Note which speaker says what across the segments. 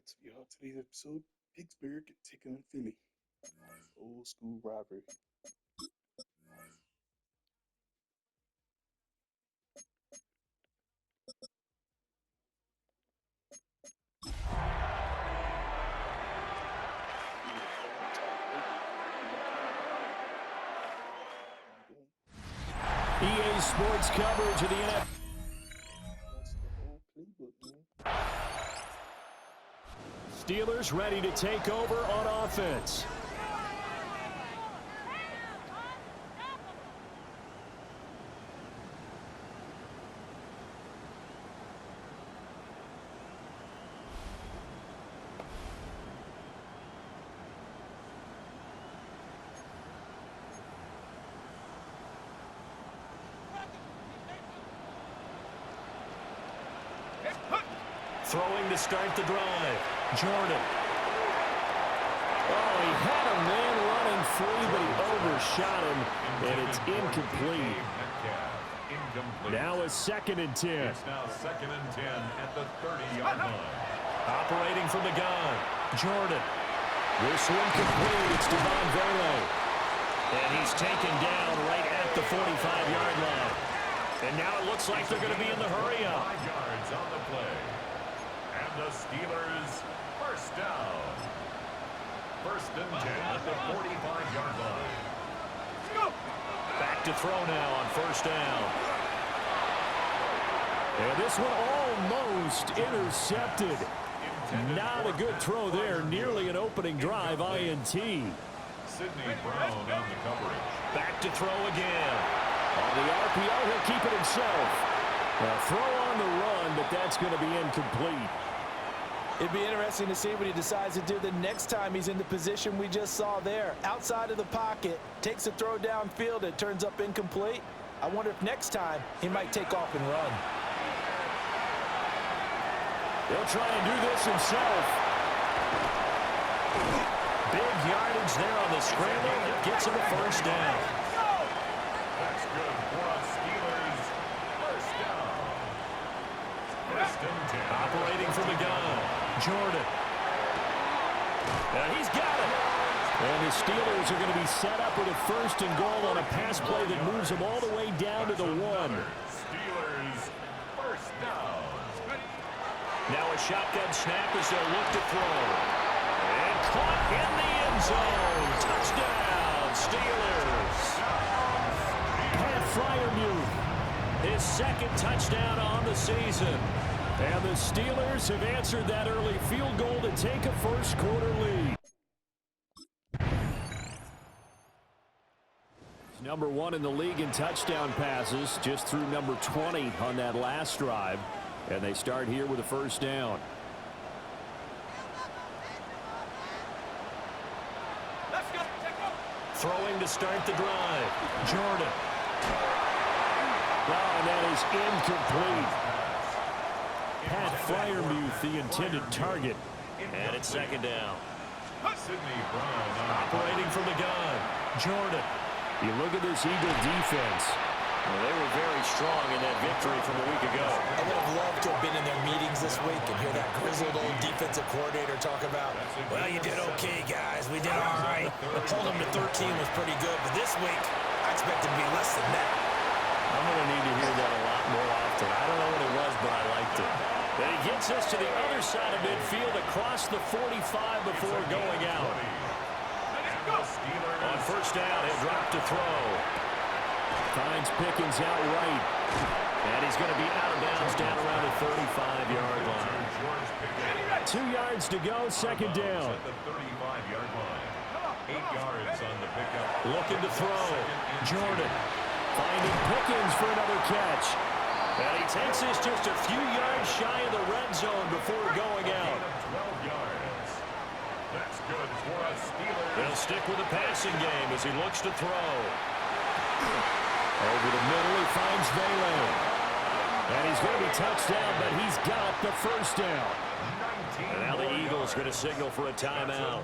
Speaker 1: Today's episode, Pittsburgh taking on Philly. Old school rivalry.
Speaker 2: EA Sports coverage of the NFL.
Speaker 1: That's the whole playbook, man.
Speaker 2: Steelers ready to take over on offense. Throwing to start the drive. Jordan. Oh, he had a man running free, but he overshot him, and it's incomplete. Now a 2nd and 10.
Speaker 3: It's now 2nd and 10 at the 30-yard line.
Speaker 2: Operating from the gun. Jordan. This one complete. It's Devon Velo. And he's taken down right at the 45-yard line. And now it looks like they're going to be in the hurry-up.
Speaker 3: 5 yards on the play. And the Steelers first down. 1st and 10 at the 45-yard line.
Speaker 2: Back to throw now on 1st down. And this one almost intercepted. Not a good throw there. Nearly an opening drive INT.
Speaker 3: Sidney Brown on the coverage.
Speaker 2: Back to throw again. On the RPO, he'll keep it himself. A throw on the run, but that's going to be incomplete.
Speaker 4: It'd be interesting to see what he decides to do the next time he's in the position we just saw there. Outside of the pocket, takes a throw downfield, it turns up incomplete. I wonder if next time he might take off and run.
Speaker 2: He'll try and do this himself. Big yardage there on the scramble. It gets him a 1st down.
Speaker 3: That's good for us Steelers. 1st down. 1st and 10.
Speaker 2: Operating from the gun. Jordan. And he's got it. And the Steelers are going to be set up with a 1st and goal on a pass play that moves them all the way down to the 1.
Speaker 3: Steelers 1st down.
Speaker 2: Now a shotgun snap as they'll look to throw. And caught in the end zone. Touchdown, Steelers. Pat Freiermuth, his 2nd touchdown on the season. And the Steelers have answered that early field goal to take a 1st quarter lead. He's number 1 in the league in touchdown passes, just through number 20 on that last drive. And they start here with a 1st down.
Speaker 4: Let's go.
Speaker 2: Throwing to start the drive. Jordan. Oh, and that is incomplete. Pat Freiermuth, the intended target. And it's 2nd down.
Speaker 3: Sidney Brown
Speaker 2: Operating from the gun. Jordan. You look at this Eagle defense. Well, they were very strong in that victory from a week ago.
Speaker 4: I would have loved to have been in their meetings this week and hear that grizzled old defensive coordinator talk about, well, you did okay, guys. We did all right. Holding them to 13 was pretty good, but this week, I expect it to be less than that.
Speaker 2: I'm going to need to hear that a lot more often. I don't know what it was, but I liked it. And he gets us to the other side of midfield across the 45 before going out. On 1st down, he'll drop to throw. Finds Pickens out right. And he's going to be out of bounds down around the 35-yard line. 2 yards to go, 2nd down.
Speaker 3: At the 35-yard line. 8 yards on the pickup.
Speaker 2: Looking to throw. Jordan finding Pickens for another catch. And he takes us just a few yards shy of the red zone before going out.
Speaker 3: 12 yards. That's good for us Steelers.
Speaker 2: They'll stick with the passing game as he looks to throw. Over the middle, he finds Velo. And he's going to be touched down, but he's got the 1st down. And now the Eagles going to signal for a timeout.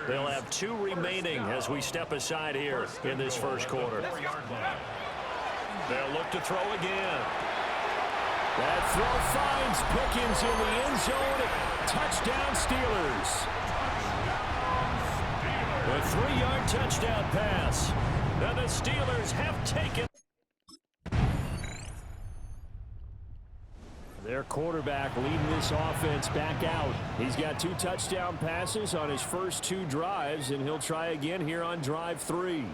Speaker 2: They'll have 2 remaining as we step aside here in this 1st quarter. They'll look to throw again. That throw finds Pickens in the end zone. Touchdown. down, Steelers. A 3-yard touchdown pass. And the Steelers have taken. Their quarterback leading this offense back out. He's got 2 touchdown passes on his first 2 drives, and he'll try again here on drive 3.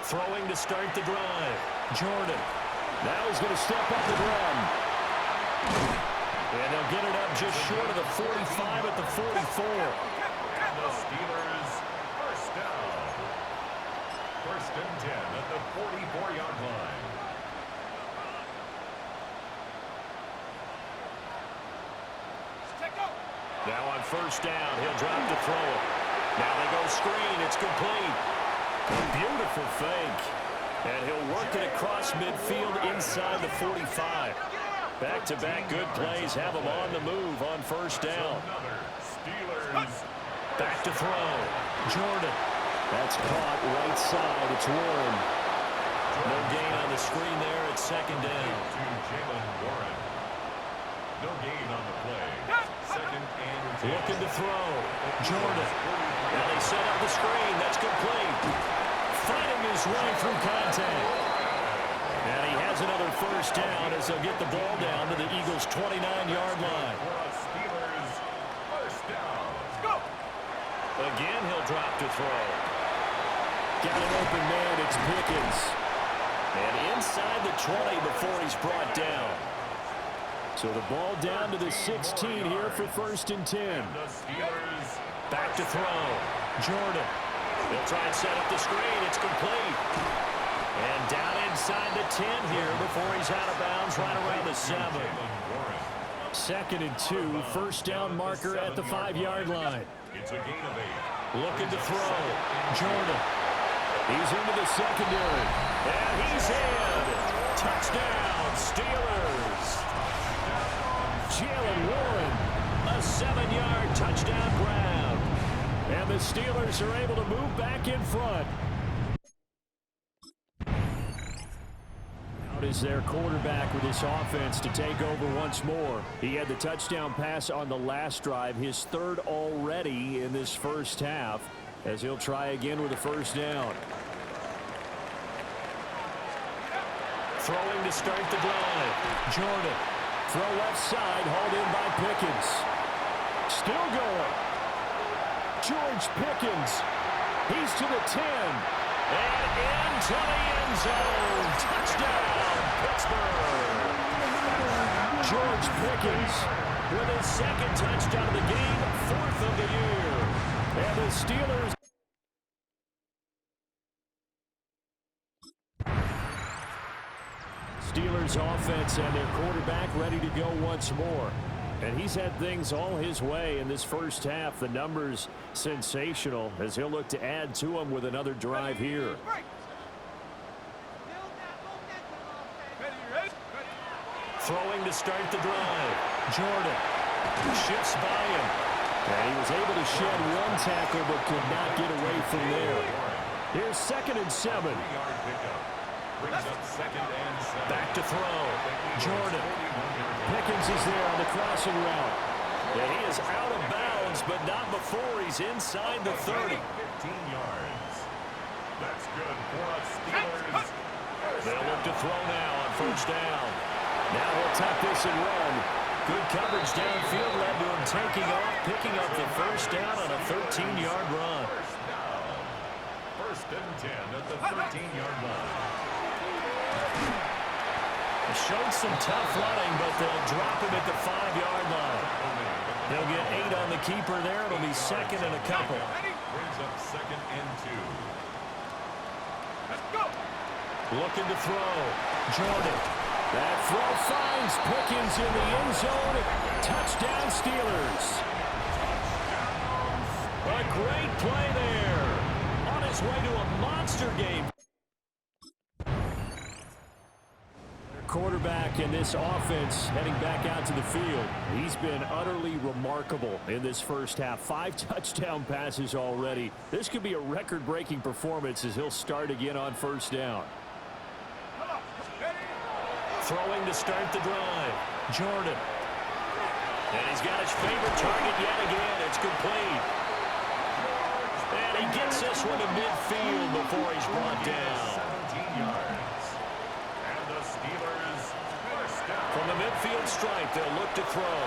Speaker 2: Throwing to start the drive. Jordan. Now he's going to step up and run. And they'll get it up just short of the 45 at the 44.
Speaker 3: And the Steelers first down. First and 10 at the 44-yard line.
Speaker 2: Now on first down, he'll drop to throw it. Now they go screen. It's complete. A beautiful fake. And he'll work it across midfield inside the 45. Back-to-back good plays have him on the move on first down.
Speaker 3: Steelers.
Speaker 2: Back to throw. Jordan. That's caught right side. It's Warren. No gain on the screen there at second down.
Speaker 3: To Jalen Warren. No gain on the play. Second and 10.
Speaker 2: Looking to throw. Jordan. Now they set up the screen. That's complete. Fighting his way through contact. And he has another first down as they'll get the ball down to the Eagles' 29-yard line.
Speaker 3: Steelers first down.
Speaker 2: Again, he'll drop to throw. Got an open man. It's Pickens. And inside the 20 before he's brought down. So the ball down to the 16 here for first and 10.
Speaker 3: The Steelers
Speaker 2: back to throw. Jordan. They'll try and set up the screen. It's complete. And down inside the 10 here before he's out of bounds right around the 7. Second and 2. First down marker at the 5-yard line.
Speaker 3: It's a gain of 8.
Speaker 2: Looking to throw. Jordan. He's into the secondary. And he's in. Touchdown, Steelers. Jalen Warren. A 7-yard touchdown grab. And the Steelers are able to move back in front. Out is their quarterback with this offense to take over once more. He had the touchdown pass on the last drive, his 3rd already in this first half, as he'll try again with a first down. Throwing to start the drive. Jordan. Throw left side, hauled in by Pickens. Still going. George Pickens. He's to the 10. And into the end zone. Touchdown, Pittsburgh. George Pickens with his 2nd touchdown of the game, 4th of the year. And the Steelers. Steelers offense and their quarterback ready to go once more. And he's had things all his way in this first half. The numbers sensational as he'll look to add to them with another drive here. Throwing to start the drive. Jordan shifts by him. And he was able to shed 1 tackle but could not get away from there. Here's 2nd and 7.
Speaker 3: Brings up 2nd and 7.
Speaker 2: Back to throw. Jordan. Pickens is there on the crossing route. And he is out of bounds, but not before he's inside the 30.
Speaker 3: 15 yards. That's good for us Steelers.
Speaker 2: They'll look to throw now on first down. Now he'll tuck this and run. Good coverage downfield led to him taking off, picking up the first down on a 13-yard run.
Speaker 3: First and 10 at the 13-yard line.
Speaker 2: Showed some tough running, but they'll drop him at the 5-yard line. They'll get 8 on the keeper there. It'll be 2nd and a couple.
Speaker 3: Brings up 2nd and 2.
Speaker 1: Let's go.
Speaker 2: Looking to throw. Jordan. That throw finds Pickens in the end zone. Touchdown, Steelers. A great play there. On his way to a monster game. Quarterback in this offense heading back out to the field. He's been utterly remarkable in this first half. 5 touchdown passes already. This could be a record-breaking performance as he'll start again on first down. Throwing to start the drive. Jordan. And he's got his favorite target yet again. It's complete. And he gets this one to midfield before he's brought down.
Speaker 3: 17 yards. And the Steelers first down.
Speaker 2: From the midfield stripe, they'll look to throw.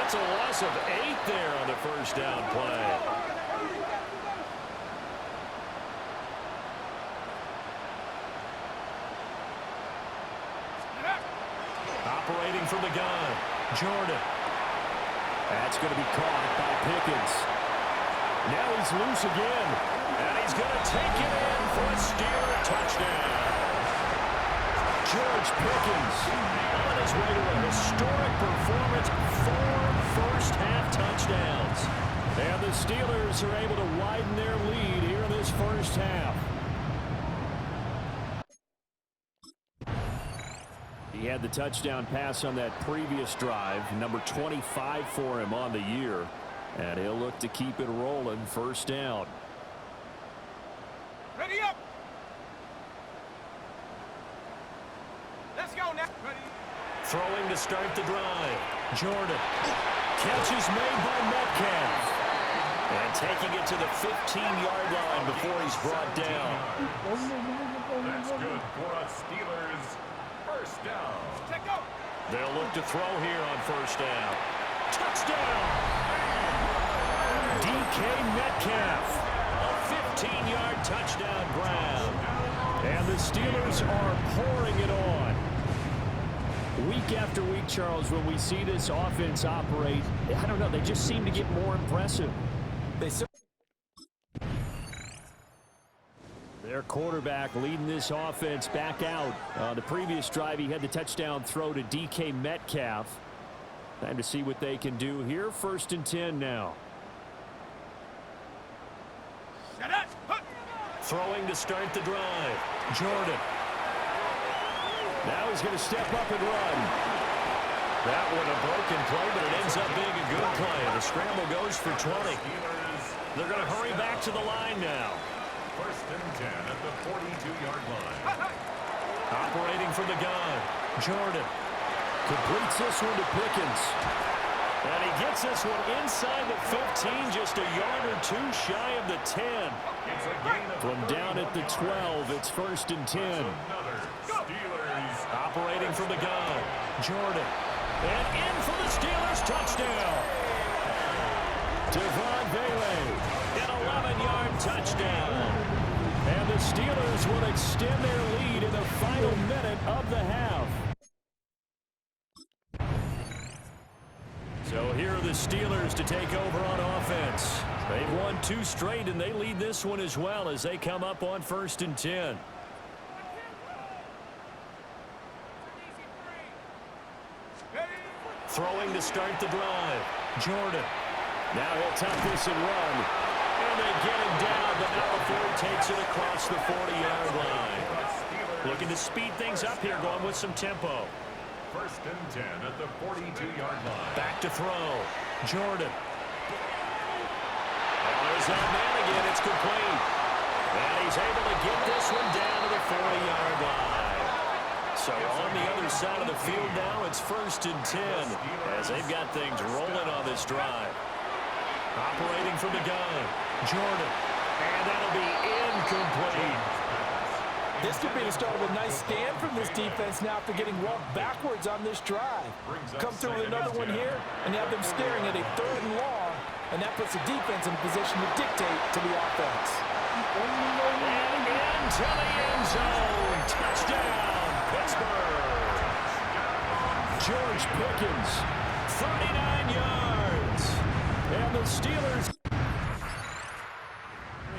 Speaker 2: It's a loss of 8 there on the first down play. Operating from the gun, Jordan. That's going to be caught by Pickens. Now he's loose again, and he's going to take it in for a Steeler touchdown. George Pickens on his way to a historic performance, 4 first-half touchdowns. And the Steelers are able to widen their lead here in this first half. He had the touchdown pass on that previous drive, number 25 for him on the year. And he'll look to keep it rolling, first down.
Speaker 5: Ready up. Let's go now. Ready.
Speaker 2: Throwing to start the drive. Jordan. Catch is made by Metcalf. And taking it to the 15-yard line before he's brought down.
Speaker 3: That's good for us Steelers. First down.
Speaker 5: Check out.
Speaker 2: They'll look to throw here on first down. Touchdown! DK Metcalf. A 15-yard touchdown grab. And the Steelers are pouring it on. Week after week, Charles, when we see this offense operate, I don't know, they just seem to get more impressive. Their quarterback leading this offense back out. The previous drive, he had the touchdown throw to DK Metcalf. Time to see what they can do here. First and 10 now.
Speaker 5: Shut up.
Speaker 2: Throwing to start the drive. Jordan. Now he's going to step up and run. That one a broken play, but it ends up being a good play. The scramble goes for 20. They're going to hurry back to the line now.
Speaker 3: First and 10 at the 42-yard line.
Speaker 2: Operating from the gun. Jordan completes this one to Pickens. And he gets this one inside the 15, just a yard or two shy of the 10. From down at the 12, it's first and 10. Operating from the gun. Jordan. And in for the Steelers touchdown. Devon Bailey. An 11-yard touchdown. And the Steelers will extend their lead in the final minute of the half. So here are the Steelers to take over on offense. They've won 2 straight, and they lead this one as well as they come up on first and 10. Throwing to start the drive. Jordan. Now he'll tuck this and run. And they get him down, but not before he takes it across the 40-yard line. Looking to speed things up here, going with some tempo.
Speaker 3: First and 10 at the 42-yard line.
Speaker 2: Back to throw. Jordan. There's that man again. It's complete. And he's able to get this one down to the 40-yard line. So on the other side of the field now, it's first and 10 as they've got things rolling on this drive. Operating from the gun. Jordan. And that'll be incomplete.
Speaker 4: This could be the start of a nice stand from this defense now after getting walked backwards on this drive. Come through with another one here, and you have them staring at a 3rd and long, and that puts the defense in a position to dictate to the offense.
Speaker 2: And into the end zone. Touchdown, Pittsburgh. George Pickens, 39 yards. And the Steelers.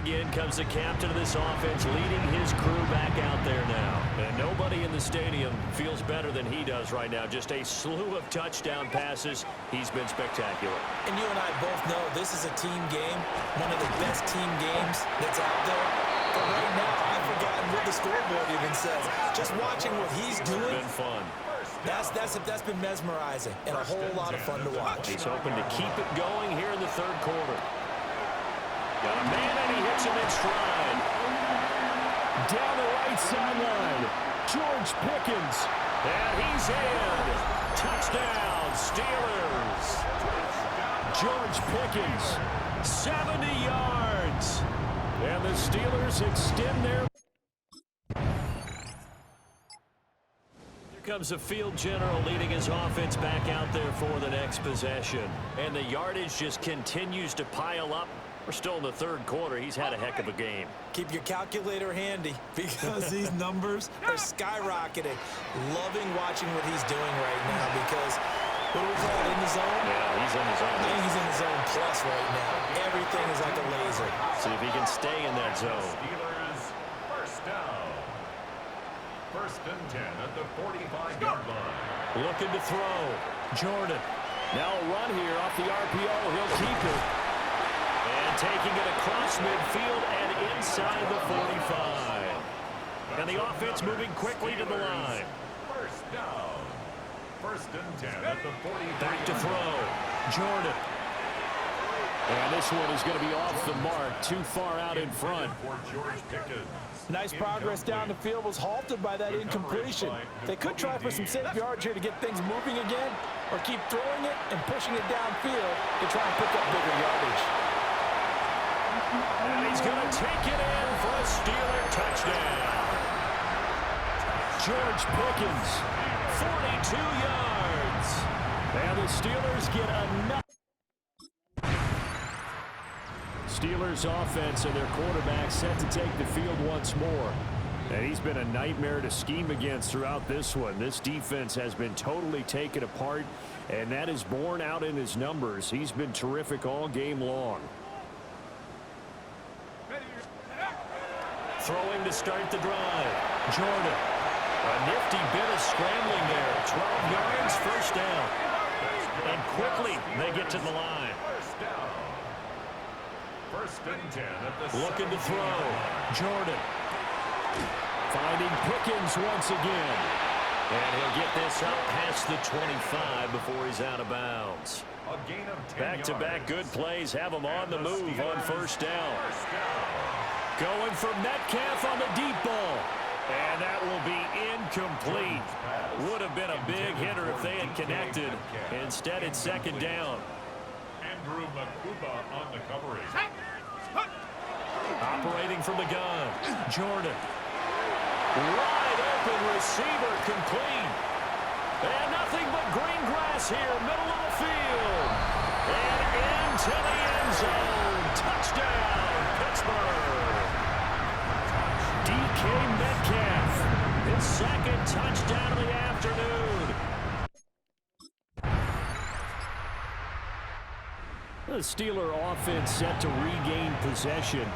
Speaker 2: Again comes the captain of this offense, leading his crew back out there now. And nobody in the stadium feels better than he does right now. Just a slew of touchdown passes. He's been spectacular.
Speaker 4: And you and I both know this is a team game, one of the best team games that's out there. But right now, I've forgotten what the scoreboard even says. Just watching what he's doing.
Speaker 2: It's been fun.
Speaker 4: That's been mesmerizing and a whole lot of fun to watch.
Speaker 2: He's hoping to keep it going here in the 3rd quarter. Got a man, and he hits him in stride. Down the right sideline. George Pickens. And he's in. Touchdown, Steelers. George Pickens, 70 yards. And the Steelers extend their... Here comes the field general leading his offense back out there for the next possession. And the yardage just continues to pile up. We're still in the third quarter. He's had a heck of a game.
Speaker 4: Keep your calculator handy because these numbers are skyrocketing. Loving watching what he's doing right now because, what do we call it, in the zone?
Speaker 2: Yeah, he's in the zone.
Speaker 4: I think he's in the zone plus right now. Everything is like a laser.
Speaker 2: See if he can stay in that zone.
Speaker 3: Steelers, first down. First and 10 at the 45-yard line.
Speaker 2: Looking to throw. Jordan. Now a run here off the RPO. He'll keep it. And taking it across midfield and inside the 45. And the offense moving quickly to the line.
Speaker 3: First down. First and 10 at the 45.
Speaker 2: Back to throw. Jordan. And this one is going to be off the mark. Too far out in front.
Speaker 3: For George Pickens.
Speaker 4: Nice progress down the field was halted by that incompletion. They could try for some safe yards here to get things moving again, or keep throwing it and pushing it downfield to try and pick up bigger yardage.
Speaker 2: And he's going to take it in for a Steeler touchdown. George Pickens, 42 yards. And the Steelers get another. Steelers offense and their quarterback set to take the field once more. And he's been a nightmare to scheme against throughout this one. This defense has been totally taken apart, and that is borne out in his numbers. He's been terrific all game long. Throwing to start the drive. Jordan. A nifty bit of scrambling there. 12 yards, first down. And quickly they get to the line.
Speaker 3: First down. First and 10 at the
Speaker 2: Looking to throw. Jordan. Finding Pickens once again. And he'll get this up past the 25 before he's out of bounds.
Speaker 3: A gain of 10
Speaker 2: Back-to-back good plays have him on the move on first down.
Speaker 3: First down.
Speaker 2: Going for Metcalf on the deep ball. And that will be incomplete. Would have been a big hitter if they had connected. Instead, it's second down.
Speaker 3: Andrew Makuba on the coverage.
Speaker 2: Operating from the gun. Jordan. Wide open receiver complete. And nothing but green grass here, middle of the field. And into the end zone. Touchdown, Pittsburgh. DK Metcalf, his second touchdown of the afternoon. The Steeler offense set to regain possession.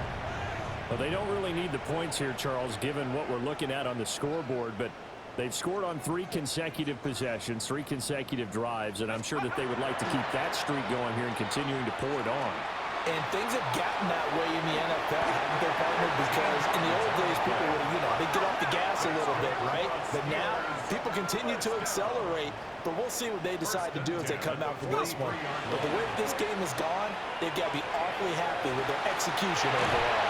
Speaker 2: Well, they don't really need the points here, Charles, given what we're looking at on the scoreboard, but they've scored on 3 consecutive possessions, 3 consecutive drives, and I'm sure that they would like to keep that streak going here and continuing to pour it on.
Speaker 4: And things have gotten that way in the NFL, haven't they, partner? Because in the old days, people would, they'd get off the gas a little bit, right? But now, people continue to accelerate, but we'll see what they decide to do as they come out for this one. But the way this game has gone, they've got to be awfully happy with their execution overall.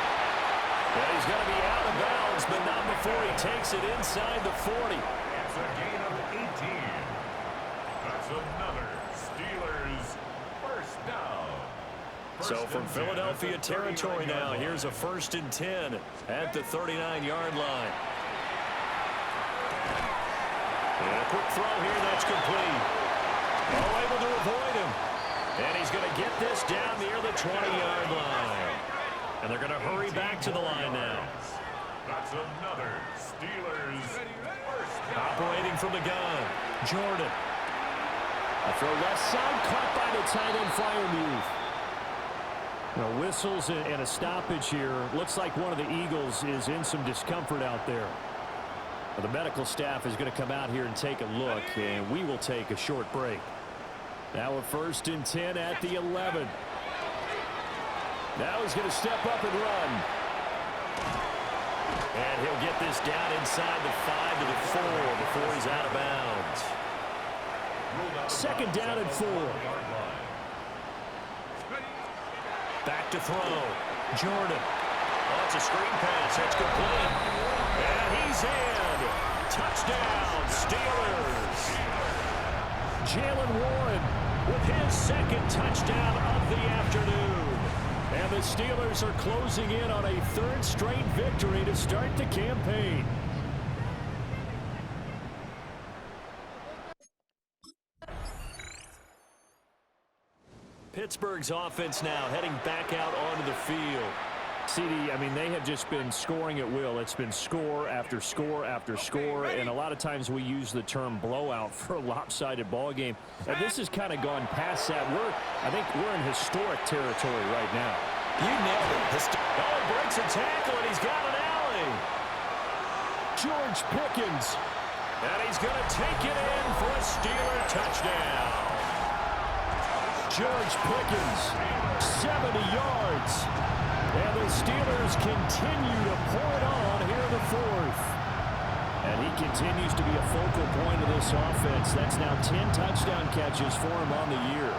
Speaker 2: Well, he's going to be out of bounds, but not before he takes it inside the 40.
Speaker 3: It's a gain of 18. That's another Steelers first down.
Speaker 2: So from Philadelphia territory now, here's a 1st and 10 at the 39-yard line. And a quick throw here, that's complete. Oh, able to avoid him. And he's going to get this down near the 20-yard line. And they're going to hurry back to the line now.
Speaker 3: That's another Steelers first down.
Speaker 2: Operating from the gun, Jordan. A throw left side, caught by the tight end Freiermuth. Now whistles and a stoppage here. Looks like one of the Eagles is in some discomfort out there. Well, the medical staff is going to come out here and take a look, and we will take a short break. Now a 1st and 10 at the 11. Now he's going to step up and run. And he'll get this down inside the 5 to the 4 before he's out of bounds. Second down and 4. Back to throw. Jordan. Oh, it's a screen pass. That's complete. And he's in. Touchdown, Steelers. Jalen Warren with his second touchdown of the afternoon. And the Steelers are closing in on a third straight victory to start the campaign. Pittsburgh's offense now heading back out onto the field. CD, I mean, they have just been scoring at will. It's been score after score after score, and a lot of times we use the term blowout for a lopsided ball game. And this has kind of gone past that. I think we're in historic territory right now.
Speaker 4: You nailed it.
Speaker 2: Oh, breaks a tackle, and he's got an alley. George Pickens. And he's going to take it in for a Steeler touchdown. George Pickens, 70 yards. And the Steelers continue to pour it on here in the fourth. And he continues to be a focal point of this offense. That's now 10 touchdown catches for him on the year.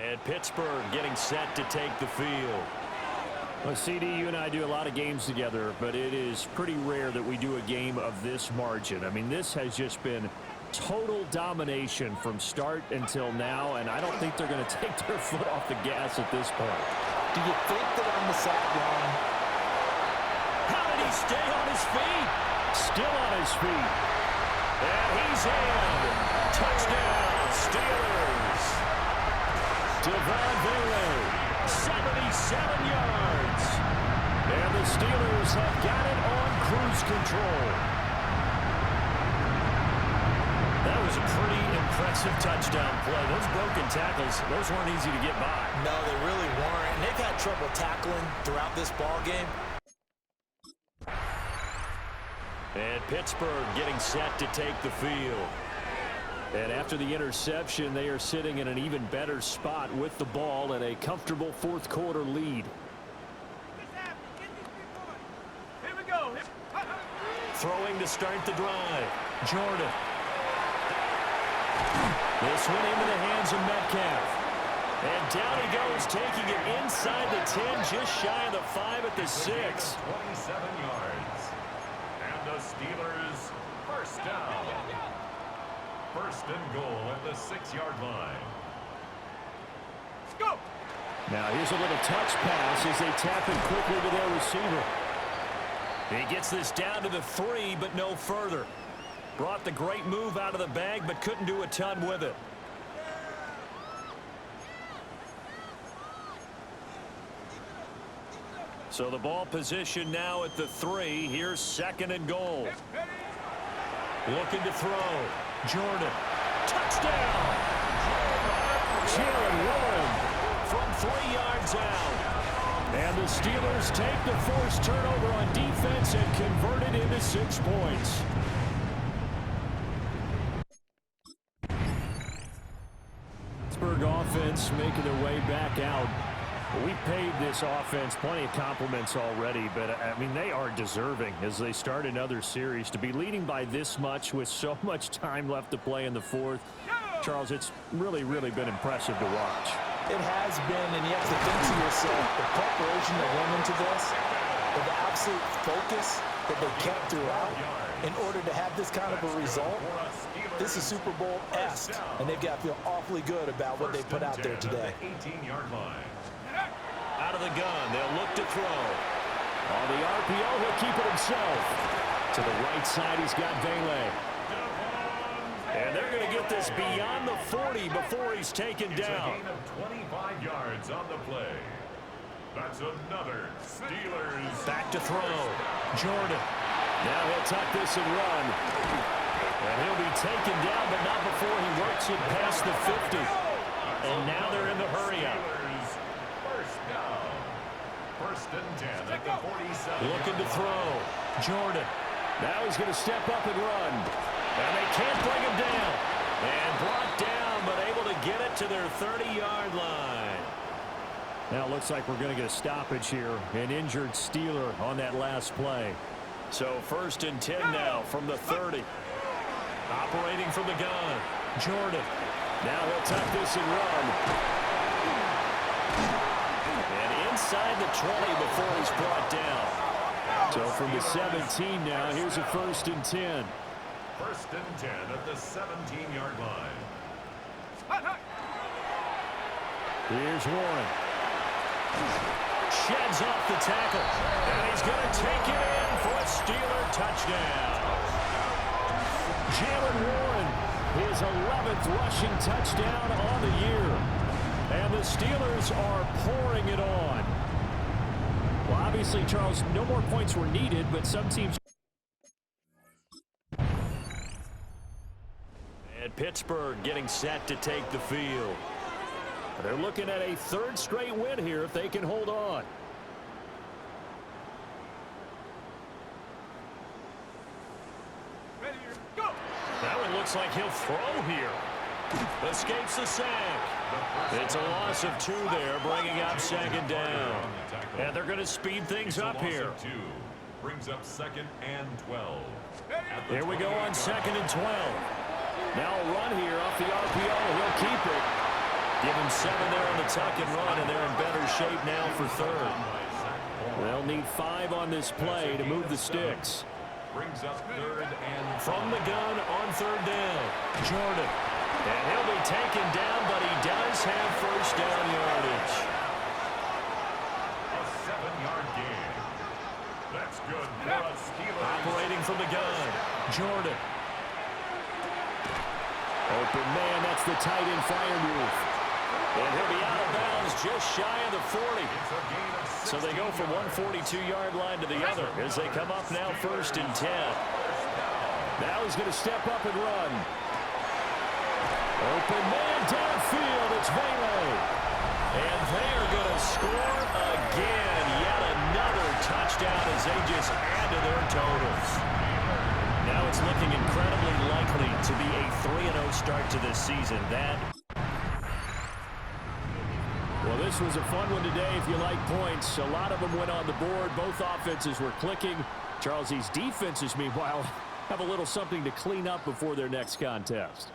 Speaker 2: And Pittsburgh getting set to take the field. Well, CD, you and I do a lot of games together, but it is pretty rare that we do a game of this margin. I mean, this has just been total domination from start until now, and I don't think they're going to take their foot off the gas at this point.
Speaker 4: Do you think that on the sideline?
Speaker 2: How did he stay on his feet? Still on his feet. And he's in. Touchdown, Steelers. Devon Bailey. 77 yards. And the Steelers have got it on cruise control. That was a pretty impressive touchdown play. Those broken tackles, those weren't easy to get by.
Speaker 4: No, they really weren't. And they've had trouble tackling throughout this ball game.
Speaker 2: And Pittsburgh getting set to take the field. And after the interception, they are sitting in an even better spot with the ball and a comfortable fourth quarter lead.
Speaker 5: Here we go.
Speaker 2: Throwing to start the drive. Jordan. This one into the hands of Metcalf. And down he goes, taking it inside the 10, just shy of the 5 at the 6.
Speaker 3: 27 yards. And the Steelers first down. First and goal at the 6-yard line.
Speaker 5: Let's go.
Speaker 2: Now here's a little touch pass as they tap it quickly to their receiver. He gets this down to the 3, but no further. Brought the great move out of the bag, but couldn't do a ton with it. So the ball position now at the 3. Here's second and goal. Looking to throw. Jordan. Touchdown! Jalen Warren from 3 yards out. And the Steelers take the forced turnover on defense and convert it into 6 points. Pittsburgh offense making their way back out. We paid this offense plenty of compliments already, but, I mean, they are deserving as they start another series. To be leading by this much with so much time left to play in the fourth, Charles, it's really, really been impressive to watch.
Speaker 4: It has been, and you have to think to yourself, the preparation that went into this, and the absolute focus that they kept throughout in order to have this kind of a result. This is Super Bowl-esque, and they've got to feel awfully good about what they put out there today.
Speaker 3: 18-yard line.
Speaker 2: Out of the gun, they'll look to throw. On the RPO, he'll keep it himself. To the right side, he's got Bailey. And they're going to get this beyond the 40 before he's taken down.
Speaker 3: A gain of 25 yards on the play. That's another Steelers.
Speaker 2: Back to throw. Jordan. Now he'll tuck this and run. And he'll be taken down, but not before he works it past the 50. And now they're in the hurry-up.
Speaker 3: First down. First and 10 at the 47.
Speaker 2: Looking to throw. Jordan. Now he's going to step up and run. And they can't bring him down. And brought down, but able to get it to their 30-yard line. Now it looks like we're going to get a stoppage here. An injured Steeler on that last play. So first and 10 now from the 30. Operating from the gun. Jordan. Now he'll tuck this and run. And inside the 20 before he's brought down. So from the 17 now, here's a 1st and 10.
Speaker 3: 1st and 10 at the 17-yard line.
Speaker 2: Here's Warren. Sheds off the tackle. And he's going to take it in for a Steeler touchdown. Jalen Warren, his 11th rushing touchdown on the year. And the Steelers are pouring it on. Well, obviously, Charles, no more points were needed, but some teams... And Pittsburgh getting set to take the field. They're looking at a 3rd straight win here if they can hold on.
Speaker 5: Ready, go!
Speaker 2: That one looks like he'll throw here. Escapes the sack. It's a loss of 2 there, bringing up 2nd down. And they're going to speed things up here.
Speaker 3: Brings up 2nd and 12.
Speaker 2: Here we go on 2nd and 12. Now a run here off the RPO. He'll keep it. Give him 7 there on the tuck and run, and they're in better shape now for 3rd. They'll need 5 on this play to move the sticks.
Speaker 3: Brings up 3rd and
Speaker 2: From the gun on 3rd down, Jordan. And he'll be taken down, but he does have 1st down yardage.
Speaker 3: a 7-yard gain. That's good for a Steelers.
Speaker 2: Operating from the gun, Jordan. Open man, that's the tight end fire move. And he'll be out of bounds just shy of the 40.
Speaker 3: It's a gain of 16
Speaker 2: So they go from one 42-yard line to the other as they come up now 1st and 10. Now he's going to step up and run. Open man downfield, it's Vele. And they are going to score again. Yet another touchdown as they just add to their totals. Now it's looking incredibly likely to be a 3-0 start to this season. Well, this was a fun one today if you like points. A lot of them went on the board. Both offenses were clicking. Charles, these defenses, meanwhile, have a little something to clean up before their next contest.